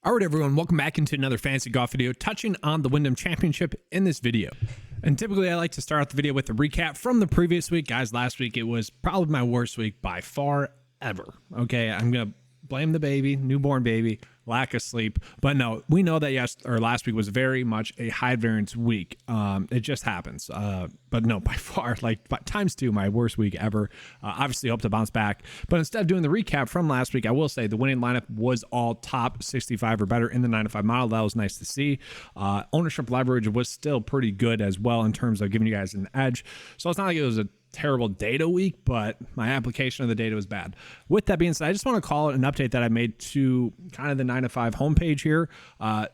All right, everyone, welcome back into another fantasy golf video touching on the Wyndham Championship in this video. And typically I like to start out the video with a recap from the previous week. Guys, last week it was probably my worst week by far ever. Okay, I'm going to blame the baby, newborn baby, lack of sleep. But no, we know that last week was very much a high variance week. It just happens. But no, by far, times two, my worst week ever. Obviously hope to bounce back. But instead of doing the recap from last week, I will say the winning lineup was all top 65 or better in the 9-to-5 model. That was nice to see. Ownership leverage was still pretty good as well in terms of giving you guys an edge. So it's not like it was a terrible data week, but my application of the data was bad. With that being said, I just want to call it an update that I made to kind of the 9-to-5 homepage here.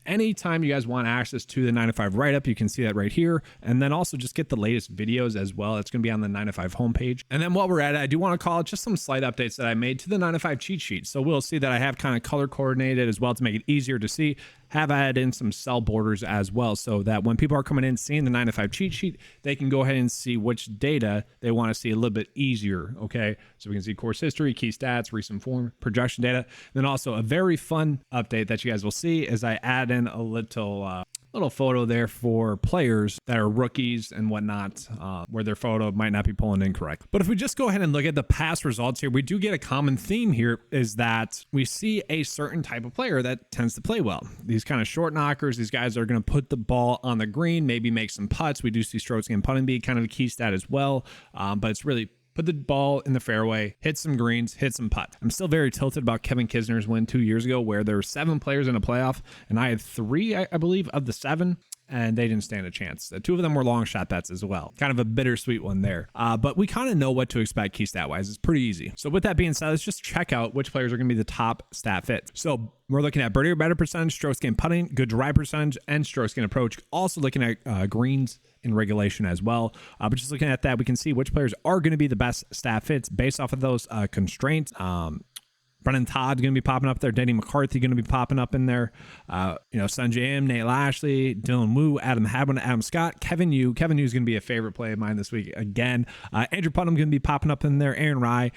Anytime you guys want access to the 9-to-5 write-up, you can see that right here. And then also just get the latest videos as well. It's going to be on the 9-to-5 homepage. And then while we're at it, I do want to call it just some slight updates that I made to the 9-to-5 cheat sheet. So we'll see that I have kind of color coordinated as well to make it easier to see. Have added in some cell borders as well so that when people are coming in seeing the 9-to-5 cheat sheet, they can go ahead and see which data they want to see a little bit easier. Okay, so we can see course history, key stats, recent form, projection data. Then also a very fun update that you guys will see is I add in a little photo there for players that are rookies and whatnot, where their photo might not be pulling in correct. But if we just go ahead and look at the past results here, we do get a common theme here is that we see a certain type of player that tends to play well. These kind of short knockers, these guys are going to put the ball on the green, maybe make some putts. We do see strokes and putting be kind of a key stat as well, but it's really put the ball in the fairway, hit some greens, hit some putts. I'm still very tilted about Kevin Kisner's win 2 years ago where there were 7 players in a playoff, and I had 3, I believe, of the 7, and they didn't stand a chance. 2 of them were long shot bets as well. Kind of a bittersweet one there. But we kind of know what to expect key stat-wise. It's pretty easy. So with that being said, let's just check out which players are going to be the top stat fit. So we're looking at birdie or better percentage, strokes gained putting, good drive percentage, and strokes gained approach. Also looking at greens in regulation as well. But just looking at that, we can see which players are going to be the best stat fits based off of those constraints. Brennan Todd going to be popping up there. Denny McCarthy going to be popping up in there. Sungjae Im, Nate Lashley, Dylan Wu, Adam Hadwin, Adam Scott, Kevin Yu. Kevin Yu is going to be a favorite play of mine this week again. Andrew Putnam going to be popping up in there. Aaron Rye,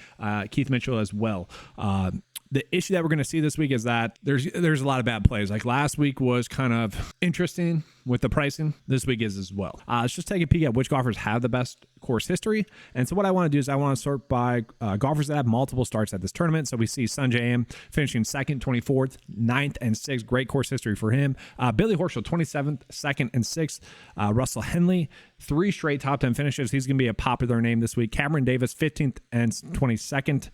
Keith Mitchell as well. The issue that we're going to see this week is that there's a lot of bad plays. Like last week was kind of interesting with the pricing. This week is as well. Let's just take a peek at which golfers have the best course history. And so what I want to do is I want to sort by golfers that have multiple starts at this tournament. So we see Sungjae Im finishing 2nd, 24th, 9th, and 6th. Great course history for him. Billy Horschel, 27th, 2nd, and 6th. Russell Henley, 3 straight top 10 finishes. He's going to be a popular name this week. Cameron Davis, 15th and 22nd.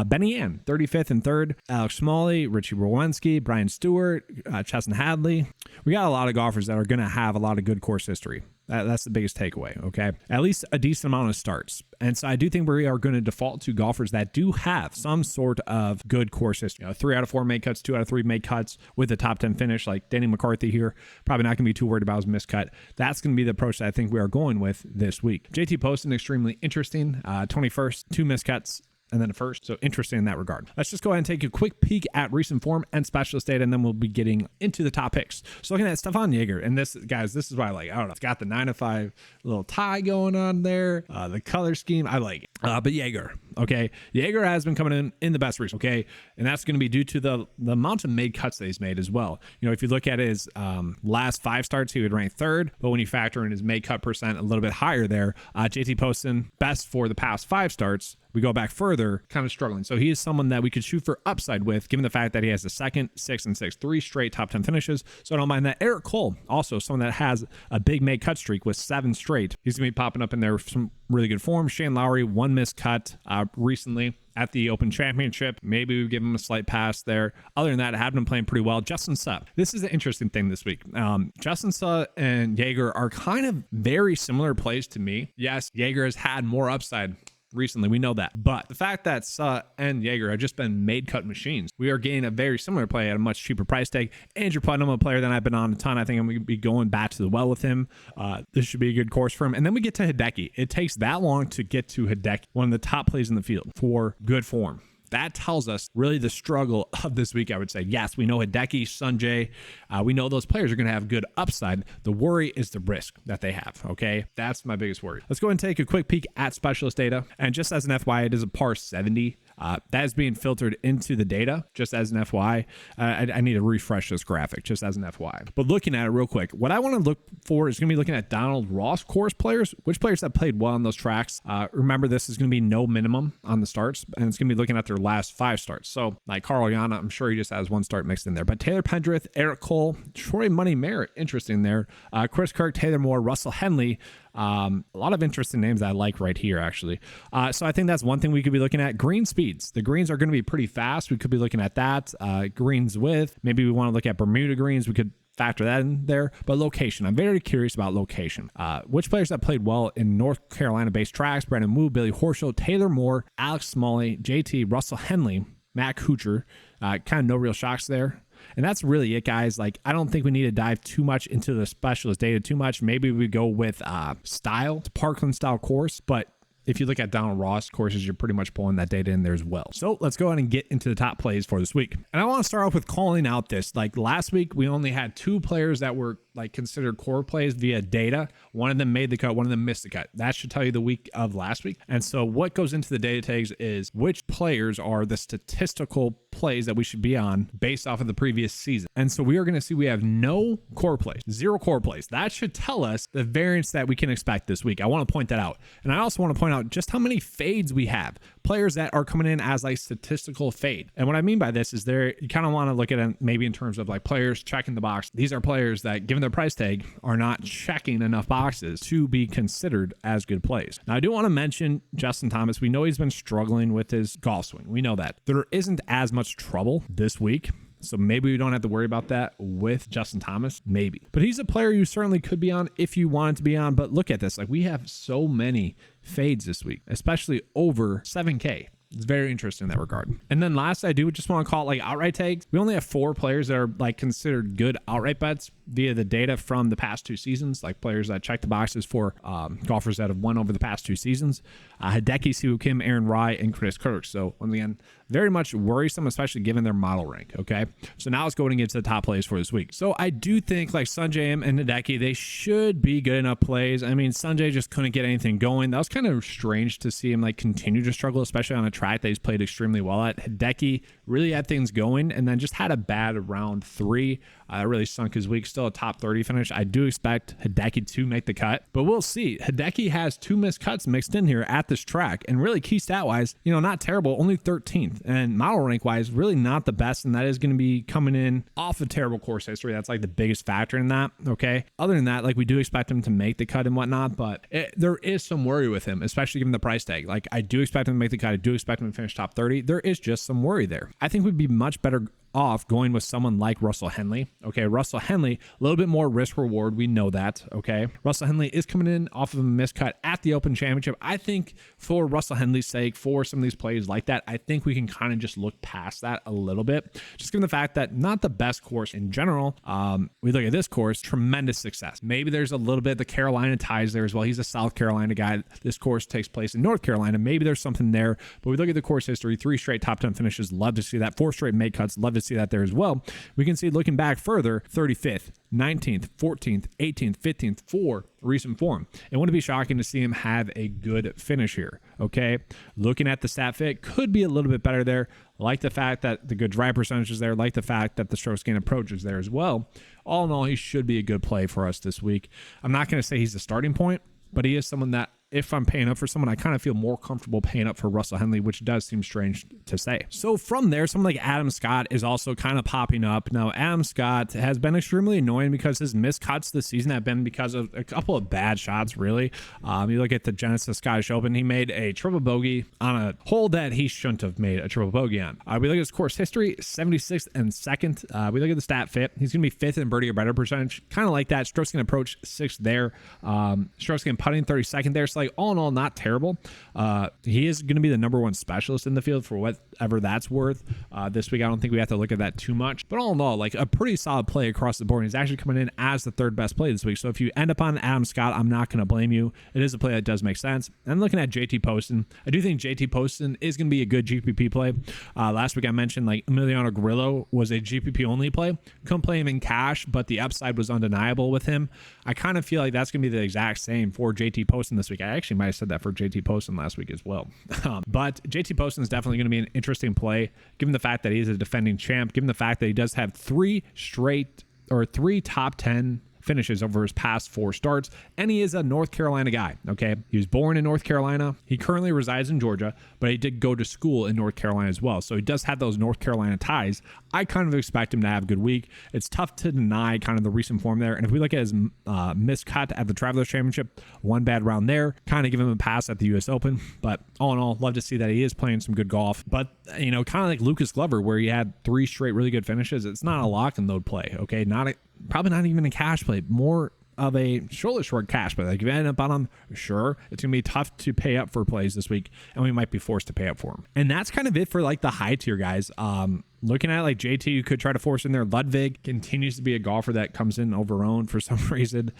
Benny Ann, 35th and 3rd. Alex Smalley, Richie Rowensky, Brian Stewart, Chesson Hadley. We got a lot of golfers that are going to have a lot of good course history. That's the biggest takeaway, okay? At least a decent amount of starts. And so I do think we are going to default to golfers that do have some sort of good course history. 3 out of 4 made cuts, 2 out of 3 made cuts with a top 10 finish, like Danny McCarthy here. Probably not going to be too worried about his miscut. That's going to be the approach that I think we are going with this week. JT Poston, extremely interesting. 21st, 2 miscuts, and then a first. So interesting in that regard. Let's just go ahead and take a quick peek at recent form and specialist data, and then we'll be getting into the top picks. So looking at Stefan Jaeger, and this, guys, this is why I like. I don't know. It's got the 9-to-5 little tie going on there. The color scheme, I like it. But Jaeger, okay? Jaeger has been coming in the best recently, okay? And that's going to be due to the amount of made cuts that he's made as well. If you look at his last 5 starts, he would rank 3rd. But when you factor in his made cut percent a little bit higher there, JT Poston, best for the past 5 starts. We go back further, kind of struggling. So he is someone that we could shoot for upside with, given the fact that he has the 2nd, 6th, and 6th, 3 straight top 10 finishes. So I don't mind that. Eric Cole, also someone that has a big made cut streak with 7 straight. He's going to be popping up in there with some really good form. Shane Lowry, 1 missed cut recently at the Open Championship. Maybe we give him a slight pass there. Other than that, I have been playing pretty well. Justin Suh. This is the interesting thing this week. Justin Suh and Jaeger are kind of very similar plays to me. Yes, Jaeger has had more upside recently, we know that. But the fact that Suh and Jaeger have just been made cut machines, we are getting a very similar play at a much cheaper price tag. Andrew Putnam, a player that I've been on a ton. I think I'm going to be going back to the well with him. This should be a good course for him. And then we get to Hideki. It takes that long to get to Hideki, one of the top plays in the field for good form. That tells us really the struggle of this week, I would say. Yes, we know Hideki, Sungjae. We know those players are going to have good upside. The worry is the risk that they have, okay? That's my biggest worry. Let's go ahead and take a quick peek at specialist data. And just as an FYI, it is a par 70 That is being filtered into the data, just as an FYI. I need to refresh this graphic, just as an FYI. But looking at it real quick, what I want to look for is going to be looking at Donald Ross course players, which players have played well on those tracks. Remember, this is going to be no minimum on the starts, and it's going to be looking at their last 5 starts. So like Carl Yana, I'm sure he just has 1 start mixed in there. But Taylor Pendrith, Eric Cole, Troy Money Merritt, interesting there. Chris Kirk, Taylor Moore, Russell Henley. A lot of interesting names that I like right here, actually. So I think that's one thing we could be looking at. Green speeds. The greens are going to be pretty fast. We could be looking at that. Greens width. Maybe we want to look at Bermuda greens. We could factor that in there. But location. I'm very curious about location. Which players have played well in North Carolina-based tracks? Brandon Wu, Billy Horschel, Taylor Moore, Alex Smalley, JT, Russell Henley, Matt Kuchar. Kind of no real shocks there. And that's really it, guys. Like, I don't think we need to dive too much into the specialist data too much. Maybe we go with style, Parkland style course. But if you look at Donald Ross courses, you're pretty much pulling that data in there as well. So let's go ahead and get into the top plays for this week. And I want to start off with calling out this. Like last week, we only had 2 players that were like considered core plays via data. One of them made the cut, one of them missed the cut. That should tell you the week of last week. And so what goes into the data tags is which players are the statistical plays that we should be on based off of the previous season. And so we are going to see we have no core plays, 0 core plays. That should tell us the variance that we can expect this week. I want to point that out. And I also want to point out just how many fades we have. Players that are coming in as like statistical fade. And what I mean by this is you kind of want to look at it maybe in terms of like players checking the box. These are players that, given their price tag, are not checking enough boxes to be considered as good plays. Now, I do want to mention Justin Thomas. We know he's been struggling with his golf swing. We know that. There isn't as much trouble this week. So maybe we don't have to worry about that with Justin Thomas, maybe. But he's a player you certainly could be on if you wanted to be on. But look at this. Like, we have so many fades this week, especially over 7K. It's very interesting in that regard. And then last, I do just want to call it like outright tags. We only have 4 players that are like considered good outright bets via the data from the past 2 seasons, like players that check the boxes for golfers that have won over the past 2 seasons. Hideki, Siwoo Kim, Aaron Rai, and Chris Kirk. So once again, very much worrisome, especially given their model rank. Okay. So now let's go and get to the top plays for this week. So I do think like Sanjay and Hideki, they should be good enough plays. I mean, Sanjay just couldn't get anything going. That was kind of strange to see him like continue to struggle, especially on a track that he's played extremely well at. Hideki really had things going and then just had a bad round 3. That really sunk his week. Still a top 30 finish. I do expect Hideki to make the cut, but we'll see. Hideki has 2 missed cuts mixed in here at this track, and really key stat wise, not terrible, only 13th, and model rank wise, really not the best, and that is going to be coming in off a terrible course history. That's like the biggest factor in that. Okay. Other than that, like we do expect him to make the cut and whatnot, but there is some worry with him, especially given the price tag. Like I do expect him to make the cut. I do expect him to finish top 30. There is just some worry there. I think we'd be much better off going with someone like Russell Henley. Okay, Russell Henley, a little bit more risk reward. We know that. Okay, Russell Henley is coming in off of a miscut at the Open Championship. I think for Russell Henley's sake, for some of these plays like that, I think we can kind of just look past that a little bit. Just given the fact that not the best course in general. We look at this course, tremendous success. Maybe there's a little bit of the Carolina ties there as well. He's a South Carolina guy. This course takes place in North Carolina. Maybe there's something there. But we look at the course history, 3 straight top 10 finishes. Love to see that. 4 straight made cuts. Love to see that there as well. We can see looking back further, 35th, 19th, 14th, 18th, 15th for recent form. It wouldn't be shocking to see him have a good finish here. Okay. Looking at the stat fit, could be a little bit better there. Like the fact that the good drive percentage is there. Like the fact that the stroke gain approach is there as well. All in all, he should be a good play for us this week. I'm not going to say he's the starting point, but he is someone that if I'm paying up for someone, I kind of feel more comfortable paying up for Russell Henley, which does seem strange to say. So from there, someone like Adam Scott is also kind of popping up. Now, Adam Scott has been extremely annoying because his missed cuts this season have been because of a couple of bad shots, really. You look at the Genesis Scottish Open, he made a triple bogey on a hole that he shouldn't have made a triple bogey on. We look at his course history, 76th and 2nd. We look at the stat fit. He's going to be 5th in birdie or better percentage. Kind of like that. Strokes can approach 6th there. Strokes can putting 32nd there. So like all in all, not terrible. He is going to be the number 1 specialist in the field for whatever that's worth. This week, I don't think we have to look at that too much. But all in all, like a pretty solid play across the board. He's actually coming in as the 3rd best play this week. So if you end up on Adam Scott, I'm not going to blame you. It is a play that does make sense. And looking at JT Poston, I do think JT Poston is going to be a good GPP play. Last week I mentioned like Emiliano Grillo was a GPP only play. Couldn't play him in cash, but the upside was undeniable with him. I kind of feel like that's going to be the exact same for JT Poston this week. I actually might have said that for JT Poston last week as well. But JT Poston is definitely going to be an interesting play, given the fact that he's a defending champ, given the fact that he does have three top 10 finishes over his past 4 starts, and he is a North Carolina guy. Okay, he was born in North Carolina. He currently resides in Georgia, but he did go to school in North Carolina as well, so he does have those North Carolina ties. I kind of expect him to have a good week. It's tough to deny kind of the recent form there, and if we look at his miscut at the Travelers Championship, one bad round there, kind of give him a pass at the U.S. Open, but all in all, love to see that he is playing some good golf. But kind of like Lucas Glover, where he had 3 straight really good finishes, it's not a lock and load play. Okay, probably not even a cash play, more of a shoulder short cash play. Like if you end up on him, sure, it's gonna be tough to pay up for plays this week, and we might be forced to pay up for him. And that's kind of it for like the high tier guys. Looking at like JT, you could try to force in there. Ludwig continues to be a golfer that comes in overowned for some reason.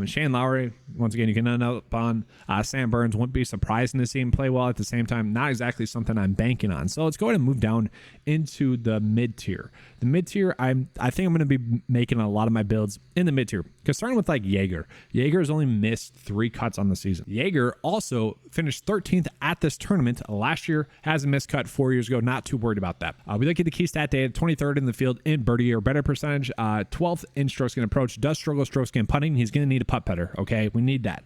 Shane Lowry, once again, you can end up on. Sam Burns, wouldn't be surprising to see him play well. At the same time, not exactly something I'm banking on. So let's go ahead and move down into the mid tier. The mid tier, I think I'm going to be making a lot of my builds in the mid tier. Because starting with like Jaeger has only missed 3 cuts on the season. Jaeger also finished 13th at this tournament last year, has a missed cut 4 years ago. Not too worried about that. We look at the key stat data, 23rd in the field in birdie or better percentage, 12th in strokes gained approach, does struggle strokes gained putting. He's going to need a putt better. Okay, we need that.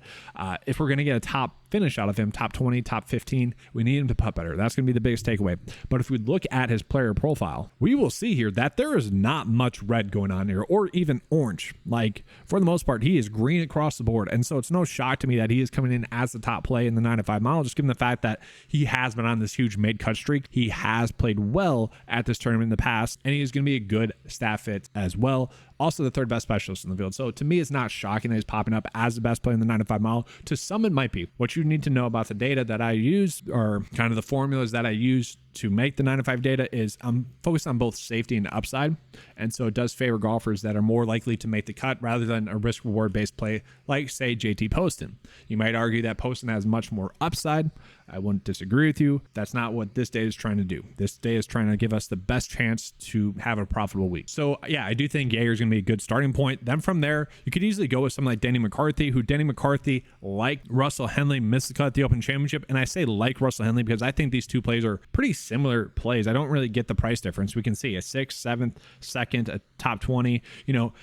If we're going to get a top finish out of him, top 20, top 15, we need him to putt better. That's going to be the biggest takeaway. But if we look at his player profile, we will see here that there is not much red going on here, or even orange. Like, for the most part, he is green across the board. And so it's no shock to me that he is coming in as the top play in the 9-5 mile, just given the fact that he has been on this huge mid-cut streak. He has played well at this tournament in the past, and he is going to be a good stat fit as well. Also the 3rd best specialist in the field. So to me, it's not shocking that he's popping up as the best player in the 9-5 mile. To some, it might be. What you need to know about the data that I use, or kind of the formulas that I use to make the 9-5 data, is I'm focused on both safety and upside. And so it does favor golfers that are more likely to make the cut rather than a risk reward based play like, say, JT Poston. You might argue that Poston has much more upside. I wouldn't disagree with you. That's not what this day is trying to do. This day is trying to give us the best chance to have a profitable week. So yeah, I do think Jaeger's going to be a good starting point. Then from there, you could easily go with someone like Denny McCarthy, like Russell Henley, missed the cut at the Open Championship. And I say like Russell Henley because I think these two plays are pretty similar plays. I don't really get the price difference. We can see a 6th, 7th, 2nd, a top 20.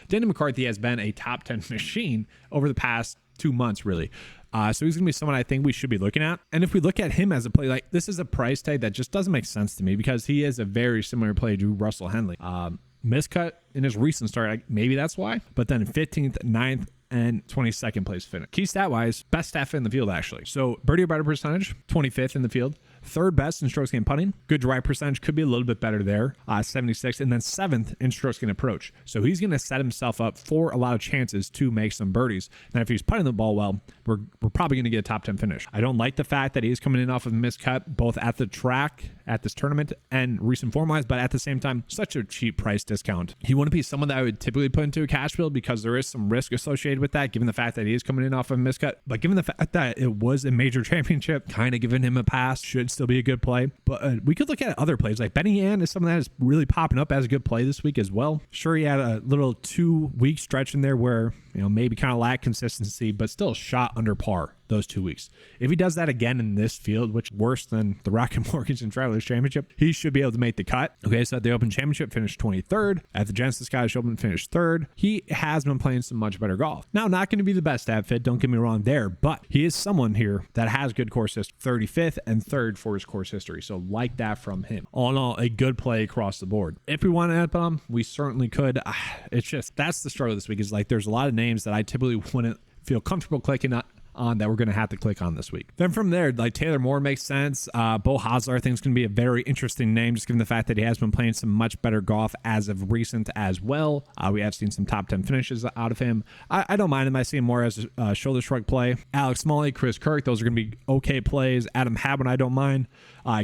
Denny McCarthy has been a top 10 machine over the past 2 months, really. So he's going to be someone I think we should be looking at. And if we look at him as a play, like, this is a price tag that just doesn't make sense to me because he is a very similar play to Russell Henley. Miscut in his recent start, maybe that's why. But then 15th, 9th, and 22nd place finish. Key stat wise, best stat fit in the field actually. So birdie or better percentage, 25th in the field. 3rd best in strokes gained putting. Good drive percentage, could be a little bit better there, 76, and then 7th in strokes gained approach. So he's going to set himself up for a lot of chances to make some birdies. And if he's putting the ball well, we're probably going to get a top 10 finish. I don't like the fact that he's coming in off of a miscut, both at the track, at this tournament, and recent form wise, but at the same time, such a cheap price discount. He wouldn't be someone that I would typically put into a cash build because there is some risk associated with that, given the fact that he is coming in off of a miscut. But given the fact that it was a major championship, kind of giving him a pass, should still be a good play. But we could look at other plays. Like Benny Ann is something that is really popping up as a good play this week as well. Sure, he had a little 2-week stretch in there where, maybe kind of lacked consistency, but still shot under par those 2 weeks. If he does that again in this field, which worse than the Rocket Mortgage and Travelers Championship, he should be able to make the cut. Okay, so at the Open Championship, finished 23rd. At the Genesis Scottish Open, finished 3rd. He has been playing some much better golf. Now, not going to be the best stat fit, don't get me wrong there, but he is someone here that has good course history, 35th and 3rd for his course history. So like that from him. All in all, a good play across the board. If we want to add him, we certainly could. It's just, that's the struggle this week, is like there's a lot of names that I typically wouldn't feel comfortable clicking on that we're going to have to click on this week. Then from there, like Taylor Moore makes sense. Bo Hosler I think is going to be a very interesting name, just given the fact that he has been playing some much better golf as of recent as well. We have seen some top 10 finishes out of him. I don't mind him. I see him more as a shoulder shrug play. Alex Smalley, Chris Kirk, those are going to be okay plays. Adam Hadwin, I don't mind.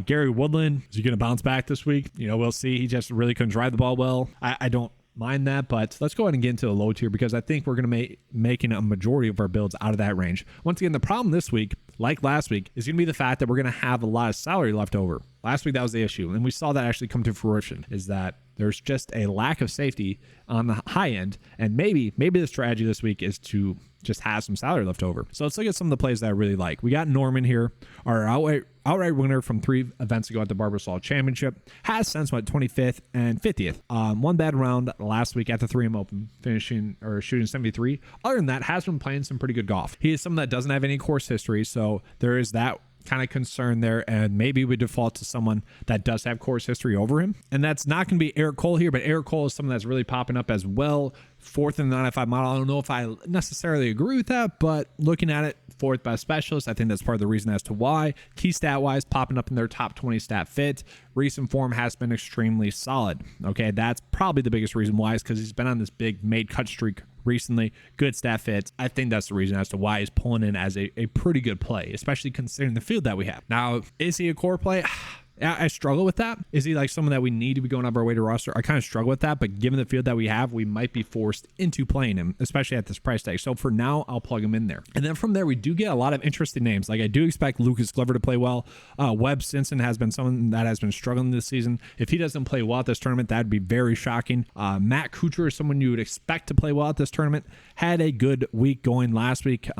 Gary Woodland, is he going to bounce back this week? We'll see. He just really couldn't drive the ball well. I don't mind that, but let's go ahead and get into the low tier because I think we're going to making a majority of our builds out of that range. Once again, the problem this week, like last week, is going to be the fact that we're going to have a lot of salary left over. Last week, that was the issue, and we saw that actually come to fruition, is that There's just a lack of safety on the high end, and maybe the strategy this week is to just have some salary left over. So let's look at some of the plays that I really like. We got Norman here, our outright winner from 3 events ago at the Barbasol Championship. Has since went 25th and 50th. One bad round last week at the 3M Open, shooting 73. Other than that, has been playing some pretty good golf. He is someone that doesn't have any course history, so there is that kind of concern there, and maybe we default to someone that does have course history over him, and that's not going to be Eric Cole here, but Eric Cole is someone that's really popping up as well. 4th in the 95 model. I don't know if I necessarily agree with that, but looking at it, 4th by specialists, I think that's part of the reason as to why. Key stat wise, popping up in their top 20 stat fit. Recent form has been extremely solid. Okay, that's probably the biggest reason why, is because he's been on this big made cut streak recently. Good stat fits. I think that's the reason as to why he's pulling in as a pretty good play, especially considering the field that we have. Now, is he a core play? I struggle with that. Is he like someone that we need to be going up our way to roster? I kind of struggle with that, but given the field that we have, we might be forced into playing him, especially at this price tag. So for now, I'll plug him in there. And then from there, we do get a lot of interesting names. Like I do expect Lucas Glover to play well. Webb Simpson has been someone that has been struggling this season. If he doesn't play well at this tournament, that'd be very shocking. Matt Kuchar is someone you would expect to play well at this tournament. Had a good week going last week.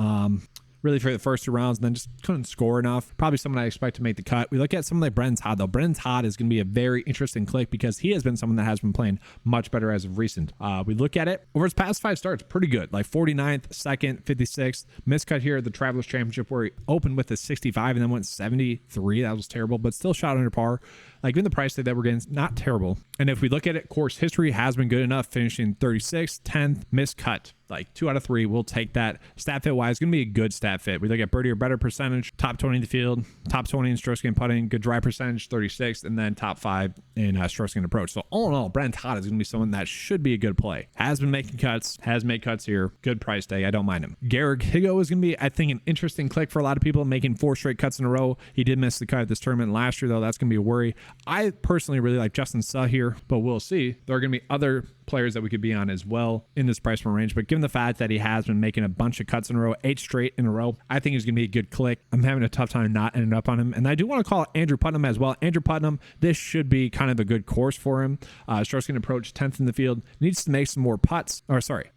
Really for the first 2 rounds, and then just couldn't score enough. Probably someone I expect to make the cut. We look at someone like Brendan Todd, though. Brendan Todd is going to be a very interesting click because he has been someone that has been playing much better as of recent. We look at it over his past 5 starts, pretty good. Like 49th, 2nd, 56th. Miscut here at the Travelers Championship where he opened with a 65 and then went 73. That was terrible, but still shot under par. Like in the price tag that we're getting, not terrible. And if we look at it, course history has been good enough, finishing 36th, 10th, miscut. Like 2 out of 3, we'll take that. Stat fit wise, going to be a good stat fit. We look at birdie or better percentage, top 20 in the field, top 20 in strokes gained putting, good drive percentage, 36th, and then top 5 in strokes gained approach. So all in all, Brendan Todd is going to be someone that should be a good play. Has been making cuts, has made cuts here. Good price tag. I don't mind him. Garrick Higo is going to be, I think, an interesting click for a lot of people, making 4 straight cuts in a row. He did miss the cut at this tournament last year, though. That's going to be a worry. I personally really like Justin Suh here, but we'll see. There are going to be other players that we could be on as well in this price point range, but given the fact that he has been making a bunch of cuts in a row, 8 straight in a row, I think he's going to be a good click. I'm having a tough time not ending up on him, and I do want to call Andrew Putnam as well. Andrew Putnam, this should be kind of a good course for him. Strokes gained approach, 10th in the field, needs to make some more putts,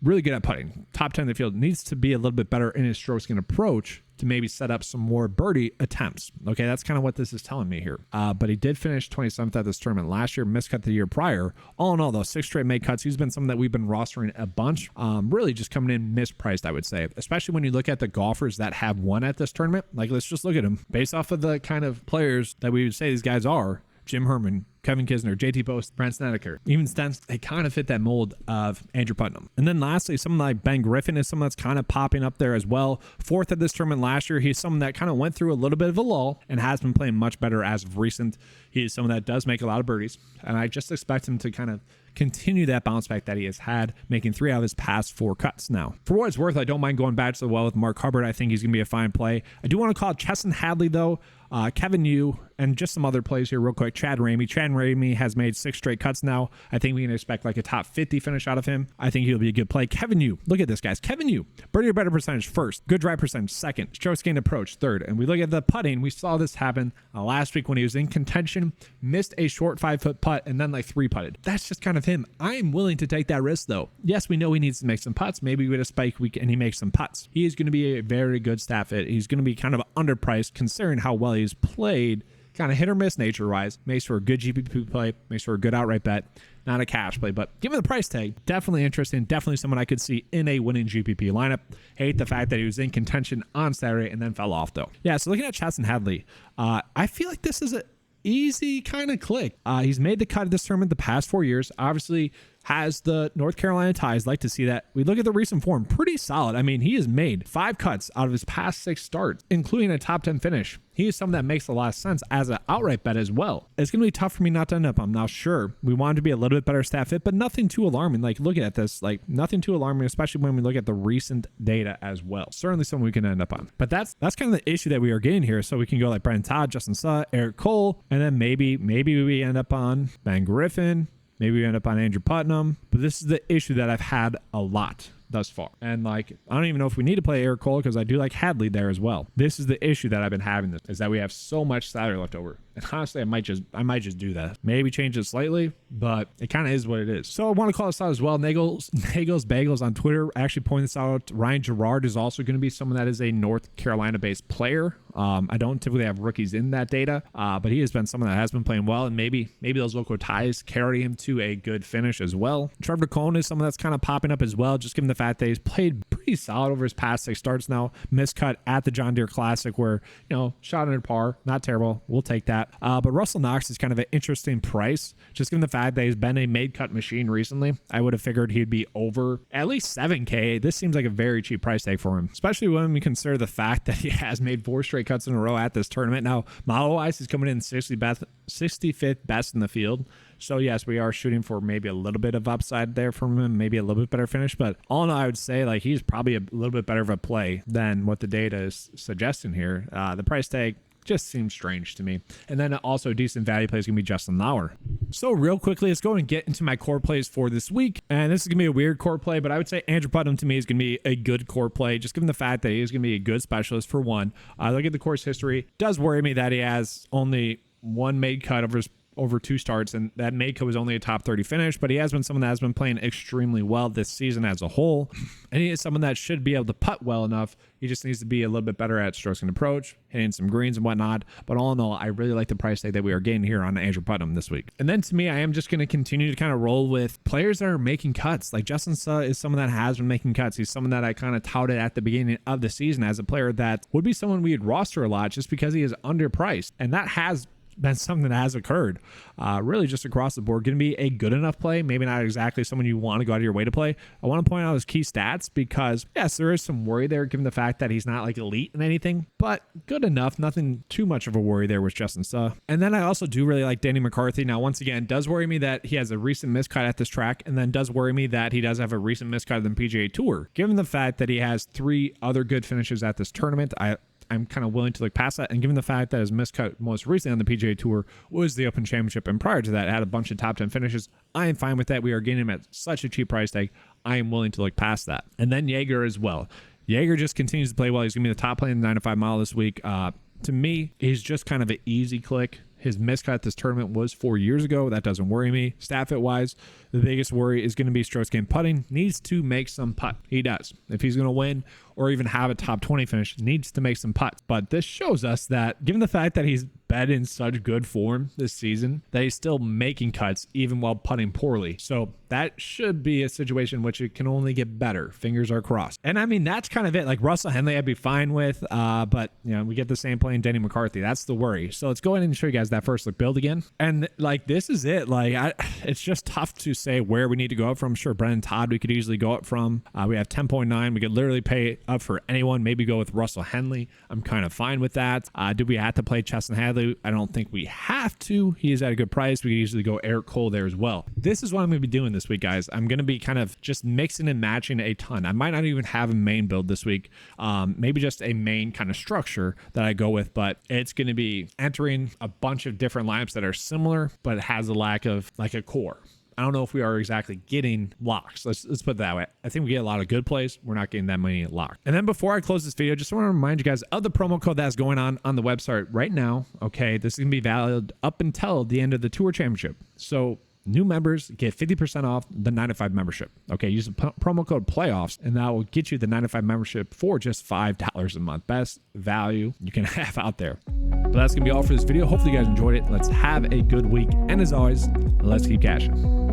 really good at putting, top 10 in the field, needs to be a little bit better in his strokes gained approach to maybe set up some more birdie attempts. Okay, that's kind of what this is telling me here. But he did finish 27th at this tournament last year, miscut the year prior. All in all, though, 6 straight made cuts. He's been someone that we've been rostering a bunch. Really just coming in mispriced, I would say, especially when you look at the golfers that have won at this tournament. Like, let's just look at him based off of the kind of players that we would say these guys are. Jim Herman, Kevin Kisner, JT Post, Brent Snedeker. Even Stens, they kind of fit that mold of Andrew Putnam. And then lastly, someone like Ben Griffin is someone that's kind of popping up there as well. 4th at this tournament last year. He's someone that kind of went through a little bit of a lull and has been playing much better as of recent. He is someone that does make a lot of birdies, and I just expect him to kind of continue that bounce back that he has had, making 3 out of his past 4 cuts now. For what it's worth, I don't mind going back to the well with Mark Hubbard. I think he's going to be a fine play. I do want to call Chesson Hadley, though. Kevin Yu, and just some other plays here real quick. Chad Ramey. Chad Ramey has made 6 straight cuts now. I think we can expect like a top 50 finish out of him. I think he'll be a good play. Kevin Yu. Look at this, guys. Kevin Yu. Birdie or better percentage 1st. Good drive percentage 2nd. Strokes gained approach 3rd. And we look at the putting. We saw this happen last week when he was in contention. Missed a short 5-foot putt and then like 3 putted. That's just kind of him. I am willing to take that risk, though. Yes, we know he needs to make some putts. Maybe we get a spike week and he makes some putts. He is going to be a very good stat fit. He's going to be kind of underpriced considering how well he's played. Kind of hit or miss nature-wise. Makes for a good GPP play. Makes for a good outright bet. Not a cash play, but given the price tag, definitely interesting. Definitely someone I could see in a winning GPP lineup. Hate the fact that he was in contention on Saturday and then fell off, though. Yeah, so looking at Chesson Hadley, I feel like this is an easy kind of click. He's made the cut of this tournament the past 4 years. Obviously, has the North Carolina ties. Like to see that. We look at the recent form, pretty solid. I mean, he has made 5 cuts out of his past 6 starts, including a top 10 finish. He is someone that makes a lot of sense as an outright bet as well. It's going to be tough for me not to end up. I'm not sure. We want him to be a little bit better stat fit, but nothing too alarming. Like looking at this, like nothing too alarming, especially when we look at the recent data as well. Certainly someone we can end up on. But that's kind of the issue that we are getting here. So we can go like Brendan Todd, Justin Suh, Eric Cole, and then maybe we end up on Ben Griffin. Maybe we end up on Andrew Putnam. But this is the issue that I've had a lot thus far. And like, I don't even know if we need to play Eric Cole because I do like Hadley there as well. This is the issue that I've been having, is that we have so much salary left over. And honestly, I might just do that. Maybe change it slightly, but it kind of is what it is. So I want to call this out as well. Nagels Bagels on Twitter actually pointed this out. Ryan Gerard is also going to be someone that is a North Carolina based player. I don't typically have rookies in that data, but he has been someone that has been playing well, and maybe those local ties carry him to a good finish as well. Trevor Cohn is someone that's kind of popping up as well, just given the fact that he's played pretty solid over his past 6 starts now. Miscut at the John Deere Classic where, shot under par, not terrible. We'll take that. But Russell Knox is kind of an interesting price, just given the fact that he's been a made cut machine recently. I would have figured he'd be over at least $7K. This seems like a very cheap price tag for him, especially when we consider the fact that he has made 4 straight cuts in a row at this tournament. Now, model-wise, he's coming in 65th best in the field. So, yes, we are shooting for maybe a little bit of upside there from him, maybe a little bit better finish. But all in all, I would say he's probably a little bit better of a play than what the data is suggesting here. The price tag just seems strange to me. And then also decent value play is going to be Justin Lauer. So real quickly, let's go and get into my core plays for this week. And this is going to be a weird core play, but I would say Andrew Putnam to me is going to be a good core play, just given the fact that he is going to be a good specialist for one. Look at the course history. It does worry me that he has only one made cut over 2 starts, and that made cut was only a top 30 finish, but he has been someone that has been playing extremely well this season as a whole, and he is someone that should be able to putt well enough. He just needs to be a little bit better at strokes and approach, hitting some greens and whatnot. But all in all, I really like the price tag that we are getting here on Andrew Putnam this week. And then to me, I am just going to continue to kind of roll with players that are making cuts. Like Justin Suh is someone that has been making cuts. He's someone that I kind of touted at the beginning of the season as a player that would be someone we would roster a lot just because he is underpriced. And that has been something that has occurred really just across the board. Going to be a good enough play, maybe not exactly someone you want to go out of your way to play. I want to point out his key stats because yes, there is some worry there given the fact that he's not like elite in anything, but good enough. Nothing too much of a worry there with Justin Suh. And then I also do really like Danny McCarthy. Now once again, does worry me that he has a recent miscut at this track, and then does worry me that he does have a recent miscut on the PGA Tour. Given the fact that he has 3 other good finishes at this tournament, I'm kind of willing to look past that. And given the fact that his miscut most recently on the PGA Tour was the Open Championship, and prior to that had a bunch of top 10 finishes, I am fine with that. We are getting him at such a cheap price tag. I am willing to look past that. And then Jaeger as well. Jaeger just continues to play well. He's going to be the top play in the 9 to 5 mile this week. To me, he's just kind of an easy click. His miscut at this tournament was 4 years ago. That doesn't worry me. Stat fit wise, the biggest worry is going to be strokes gained putting. Needs to make some putt. He does. If he's going to win or even have a top 20 finish, needs to make some putts. But this shows us that given the fact that he's been in such good form this season, that he's still making cuts even while putting poorly. So that should be a situation which it can only get better. Fingers are crossed. And I mean, that's kind of it. Like Russell Henley I'd be fine with, but we get the same play in Danny McCarthy. That's the worry. So let's go ahead and show you guys that first look build again. And this is it. It's just tough to say where we need to go up from. Sure, Brennan Todd we could easily go up from. We have 10.9. We could literally pay up for anyone. Maybe go with Russell Henley. I'm kind of fine with that. Do we have to play Chesson Hadley? I don't think we have to. He is at a good price. We could easily go Eric Cole there as well. This is what I'm going to be doing this week, guys. I'm going to be kind of just mixing and matching a ton. I might not even have a main build this week. Maybe just a main kind of structure that I go with, but it's going to be entering a bunch of different lineups that are similar, but it has a lack of a core. I don't know if we are exactly getting locks. Let's put it that way. I think we get a lot of good plays. We're not getting that many locks. And then before I close this video, just want to remind you guys of the promo code that's going on the website right now. Okay, this is going to be valid up until the end of the Tour Championship. So new members get 50% off the 9 to 5 membership. Okay, use the promo code PLAYOFFS, and that will get you the 9 to 5 membership for just $5 a month. Best value you can have out there. But that's going to be all for this video. Hopefully you guys enjoyed it. Let's have a good week. And as always, let's keep cashing.